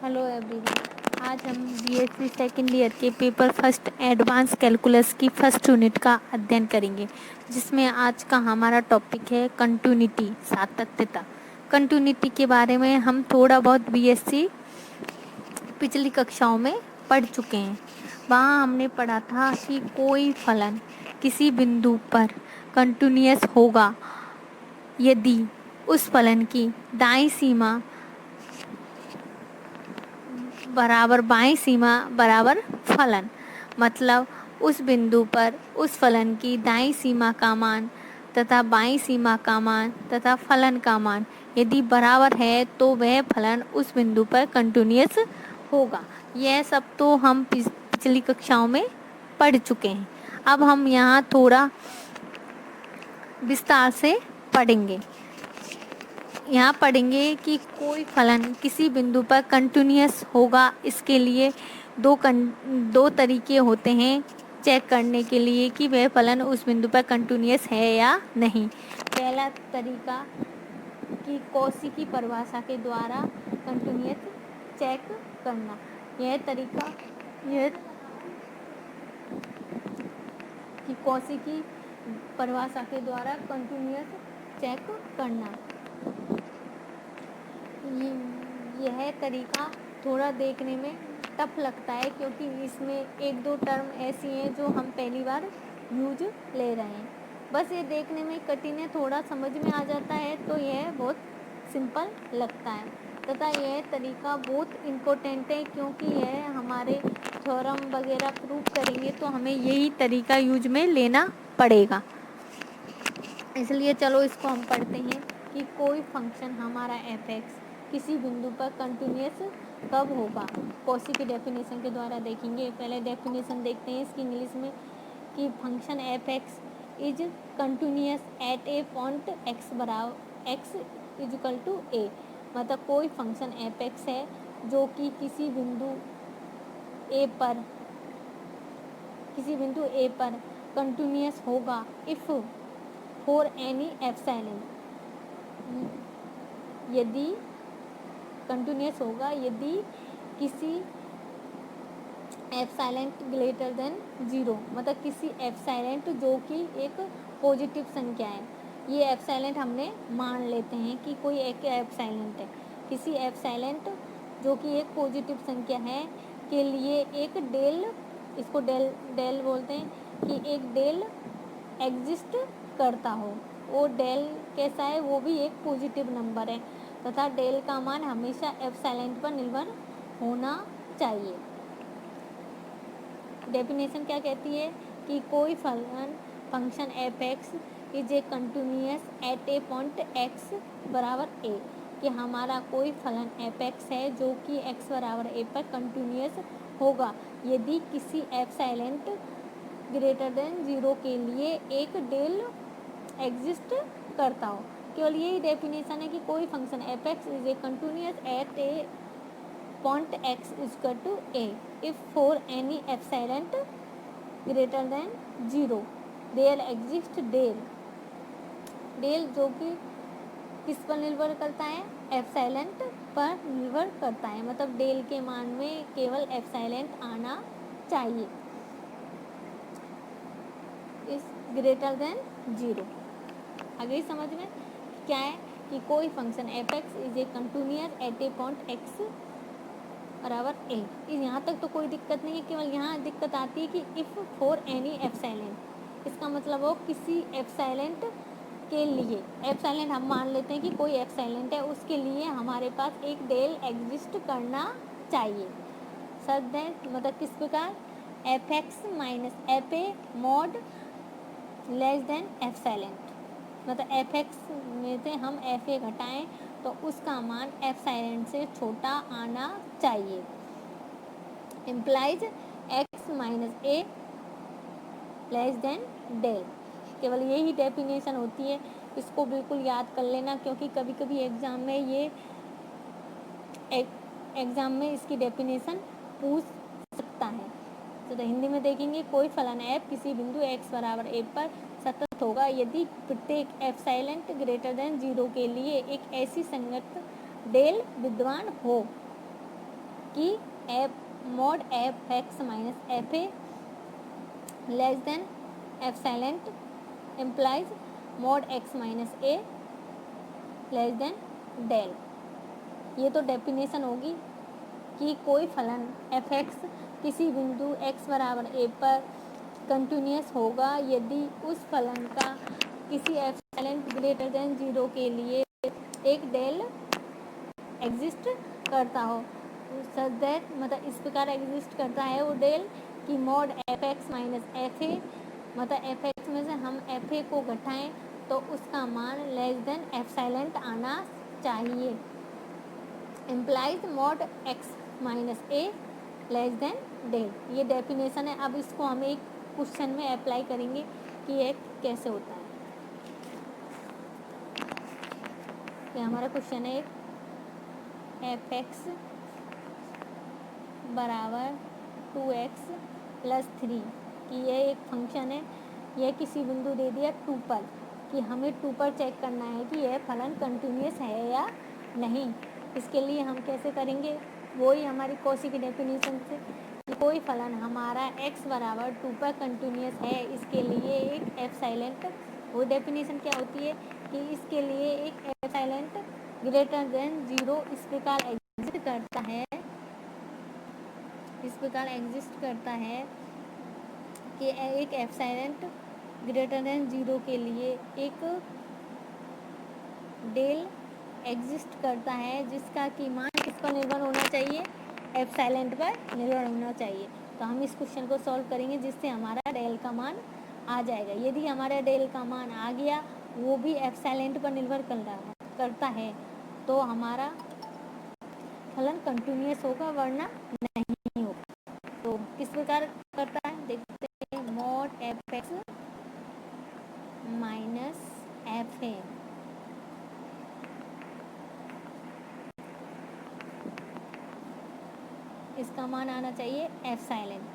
Hello everyone. आज हम BSc second year के पेपर फर्स्ट एडवांस कैलकुलस की फर्स्ट यूनिट का अध्ययन करेंगे, जिसमें आज का हमारा टॉपिक है कंटिन्यूटी, सातत्यता। कंटिन्यूटी के बारे में हम थोड़ा बहुत बीएससी पिछली कक्षाओं में पढ़ चुके हैं। वहाँ हमने पढ़ा था कि कोई फलन किसी बिंदु पर कंटिन्यूअस होगा यदि उस फलन की दाईं सीमा बराबर बाईं सीमा बराबर फलन। मतलब उस बिंदु पर उस फलन की दाईं सीमा का मान तथा बाईं सीमा का मान तथा फलन का मान यदि बराबर है तो वह फलन उस बिंदु पर कंटिन्यूअस होगा। यह सब तो हम पिछली कक्षाओं में पढ़ चुके हैं। अब हम यहाँ थोड़ा विस्तार से पढ़ेंगे। यहाँ पढ़ेंगे कि कोई फलन किसी बिंदु पर कंटिन्यूअस होगा। इसके लिए दो तरीके होते हैं चेक करने के लिए कि वह फलन उस बिंदु पर कंटिन्यूअस है या नहीं। पहला तरीका कि कॉची की परिभाषा के द्वारा कंटिन्यूअस चेक करना। यह तरीका कि कॉची की परिभाषा के द्वारा कंटिन्यूअस चेक करना। यह तरीका थोड़ा देखने में टफ लगता है, क्योंकि इसमें एक दो टर्म ऐसी हैं जो हम पहली बार यूज ले रहे हैं। बस ये देखने में कठिन है, थोड़ा समझ में आ जाता है तो यह बहुत सिंपल लगता है। तथा यह तरीका बहुत इम्पोर्टेंट है, क्योंकि यह हमारे थ्योरम वगैरह प्रूव करेंगे तो हमें यही तरीका यूज में लेना पड़ेगा। इसलिए चलो इसको हम पढ़ते हैं कि कोई फंक्शन हमारा f(x) किसी बिंदु पर कंटिन्यूअस कब होगा। कॉची की डेफिनेशन के द्वारा देखेंगे। पहले डेफिनेशन देखते हैं इसकी इंग्लिश में कि function f(x) is continuous at a point x बराबर x इक्वल टू a। मतलब कोई फंक्शन f(x) है जो कि किसी बिंदु a पर कंटिन्यूअस होगा इफ फॉर एनी एप्सिलॉन। यदि कंटिन्यूअस होगा यदि किसी एप्सिलॉन ग्रेटर देन 0, मतलब किसी एप्सिलॉन जो कि एक पॉजिटिव संख्या है। ये एप्सिलॉन हमने मान लेते हैं कि कोई एक एप्सिलॉन है। किसी एप्सिलॉन जो कि एक पॉजिटिव संख्या है के लिए एक डेल, इसको डेल बोलते हैं, कि एक डेल एग्जिस्ट करता हो। वो डेल कैसा है, वो भी एक पॉजिटिव नंबर है तथा डेल का मान हमेशा एप्सिलॉन पर निर्भर होना चाहिए। डेफिनेशन क्या कहती है कि कोई function f(x) is a continuous at a point x बराबर a। कि हमारा कोई फलन f(x) है जो कि x बराबर a पर कंटिन्यूअस होगा यदि किसी एप्सिलॉन ग्रेटर देन 0 के लिए एक डेल एग्जिस्ट करता हो। केवल यही डेफिनेशन है कि कोई function f(x) is a continuous at a point x equal to a if for any epsilon greater than 0 there exist del जो कि किस पर निर्भर करता है, एप्सिलॉन पर निर्भर करता है। मतलब डेल के मान में केवल एप्सिलॉन आना चाहिए इस ग्रेटर देन 0। आगे समझ में क्या है कि कोई function f(x) is a continuous at a point x बराबर a। यहाँ तक तो कोई दिक्कत नहीं है, केवल यहाँ दिक्कत आती है कि इफ़ फॉर एनी एप्सिलॉन। इसका मतलब हो किसी एप्सिलॉन के लिए, एप्सिलॉन हम मान लेते हैं कि कोई एप्सिलॉन है, उसके लिए हमारे पास एक डेल एग्जिस्ट करना चाहिए। शर्त है, मतलब किस प्रकार, f(x) minus fa mod less than epsilon. मतलब f(x) में से हम fa घटाएं तो उसका मान एप्सिलॉन से छोटा आना चाहिए। Implies x minus a less than del. केवल यही डेफिनेशन होती है, इसको बिल्कुल याद कर लेना, क्योंकि कभी कभी एग्ज़ाम में इसकी डेफिनेशन पूछ सकता है। तो हिंदी में देखेंगे, कोई फलन f किसी बिंदु x बराबर a पर सतत होगा यदि प्रत्येक एप्सिलॉन ग्रेटर देन 0 के लिए एक ऐसी संगत डेल विद्यमान हो। कि F mod F X minus F A less than epsilon implies mod X minus A less than del. ये तो डेफिनेशन होगी कि कोई फलन एफ एक्स किसी बिंदु x बराबर a पर कंटिन्यूस होगा यदि उस फलन का किसी एप्सिलॉन ग्रेटर देन 0 के लिए एक डेल एग्जिस्ट करता हो, सच दैट मतलब इस प्रकार एग्जिस्ट करता है वो डेल कि mod F X minus F ए, मतलब एफ एक्स में से हम एफ ए को घटाएं तो उसका मान लेस देन एप्सिलॉन आना चाहिए। Implies mod X minus A less than del, ये डेफिनेशन है। अब इसको हम एक क्वेश्चन में अप्लाई करेंगे कि ये कैसे होता है। ये हमारा क्वेश्चन है एफ एक्स बराबर 2x प्लस 3 कि यह एक फंक्शन है, यह किसी बिंदु दे दिया 2 पर कि हमें 2 पर चेक करना है कि यह फलन कंटिन्यूस है या नहीं। इसके लिए हम कैसे करेंगे, वही हमारी कॉची की डेफिनेशन से कि कोई फलन हमारा x बराबर 2 पर कंटिन्यूस है, इसके लिए एक एप्सिलॉन, वो डेफिनेशन क्या होती है कि इसके लिए एक एप्सिलॉन ग्रेटर देन 0 इस प्रकार एग्जिस्ट करता है, इस प्रकार एग्जिस्ट करता है कि एक एप्सिलॉन ग्रेटर देन 0 के लिए एक डेल एग्जिस्ट करता है जिसका कि मान किस पर निर्भर होना चाहिए, एप्सिलॉन पर निर्भर होना चाहिए। तो हम इस क्वेश्चन को सॉल्व करेंगे जिससे हमारा डेल का मान आ जाएगा। यदि हमारा डेल का मान आ गया, वो भी एप्सिलॉन पर निर्भर करता है, तो हमारा फलन कंटिन्यूस होगा वरना नहीं होगा। तो किस प्रकार करता है देखते हैं, mod F X minus F ए इसका मान आना चाहिए एप्सिलॉन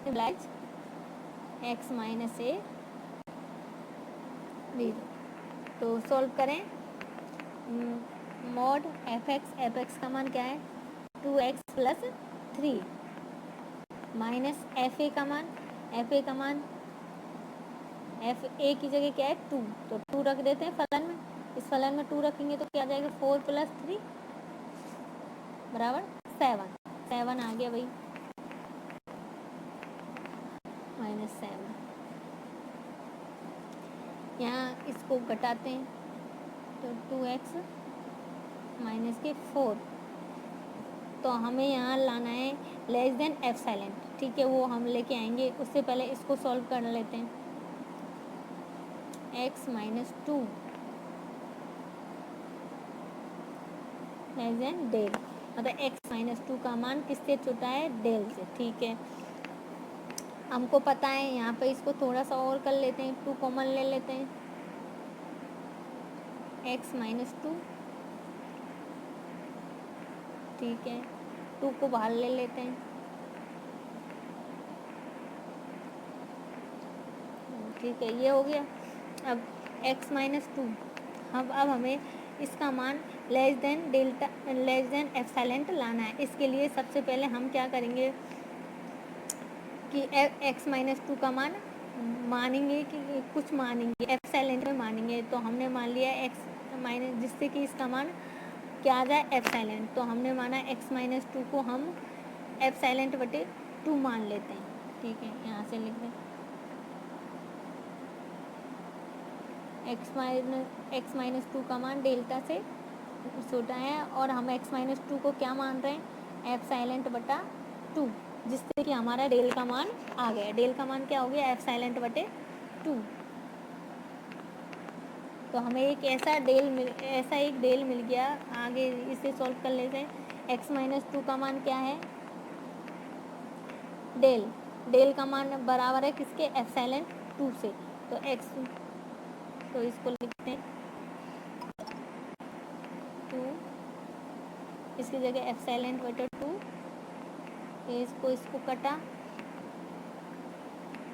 इम्प्लाइज एक्स माइनस ए 0। तो सॉल्व करें, मॉड एफ एक्स का मान क्या है 2x प्लस 3 माइनस एफ ए का मान, एफ ए का मान एफ ए की जगह क्या है 2, तो 2 रख देते हैं फलन में। इस फलन में 2 रखेंगे तो क्या आ जाएगा 4 प्लस 3 बराबर 7 आ गया भाई, माइनस 7। यहाँ इसको घटाते हैं तो 2x माइनस के 4, तो हमें यहाँ लाना है लेस देन एप्सिलॉन, ठीक है, वो हम लेके आएंगे। उससे पहले इसको सॉल्व कर लेते हैं। x minus 2 less than del, मतलब x माइनस 2 का मान किससे छोटा है, डेल से, ठीक है। हमको पता है, यहाँ पे इसको थोड़ा सा और कर लेते हैं, 2 कॉमन ले लेते हैं, x माइनस 2, ठीक है, 2 को बाहर ले लेते हैं, ठीक है, ये हो गया। अब x माइनस 2, अब हमें इसका मान लेस देन एप्सिलॉन लाना है। इसके लिए सबसे पहले हम क्या करेंगे कि x माइनस 2 का मान मानेंगे कि कुछ मानेंगे एप्सिलॉन में मानेंगे, तो हमने मान लिया x माइनस, जिससे कि इसका मान क्या आ जाए एप्सिलॉन, तो हमने माना x माइनस 2 को हम एप्सिलॉन बटे 2 मान लेते हैं, ठीक है, यहाँ से लिख दें x माइनस 2 का मान डेल्टा से छोटा है और हम x माइनस 2 को क्या मान रहे हैं, एप्सिलॉन बटा 2, जिससे कि हमारा डेल का मान आ गया। डेल का मान क्या हो गया, एप्सिलॉन बटे 2। तो हमें एक ऐसा एक डेल मिल गया। आगे इसे सॉल्व कर लेते हैं। x माइनस 2 का मान क्या है, डेल का मान बराबर है किसके, एप्सिलॉन 2 से, तो इसको लिखते हैं 2, इसकी जगह एप्सिलॉन बटे 2, इसको कटा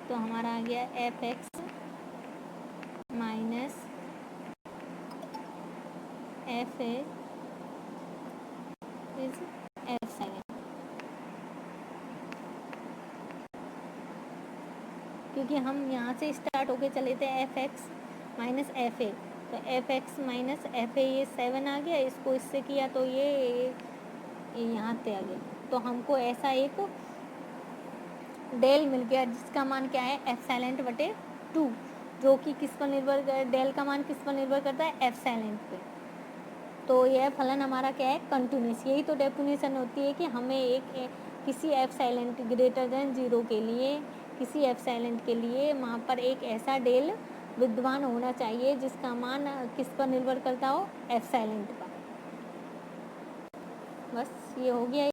तो हमारा आ गया F X minus F A is F silent, क्योंकि हम यहाँ से स्टार्ट होके चले थे F X minus F A, तो F X minus F A ये 7 आ गया, इसको इससे किया तो ये यहाँ पे आ गया, तो हमको ऐसा एक डेल मिल गया जिसका मान क्या है एफ साइलेंट बटे 2, जो कि किस पर निर्भर कर, डेल का मान किस पर निर्भर करता है एफ साइलेंट पे। तो यह फलन हमारा क्या है कंटिन्यूस। यही तो डेफिनेशन होती है कि हमें एक किसी एफ साइलेंट ग्रेटर देन 0 के लिए, किसी एफ साइलेंट के लिए वहाँ पर एक ऐसा डेल विद्यमान होना चाहिए जिसका मान किस पर निर्भर करता हो एफ साइलेंट पर। बस ये हो गया।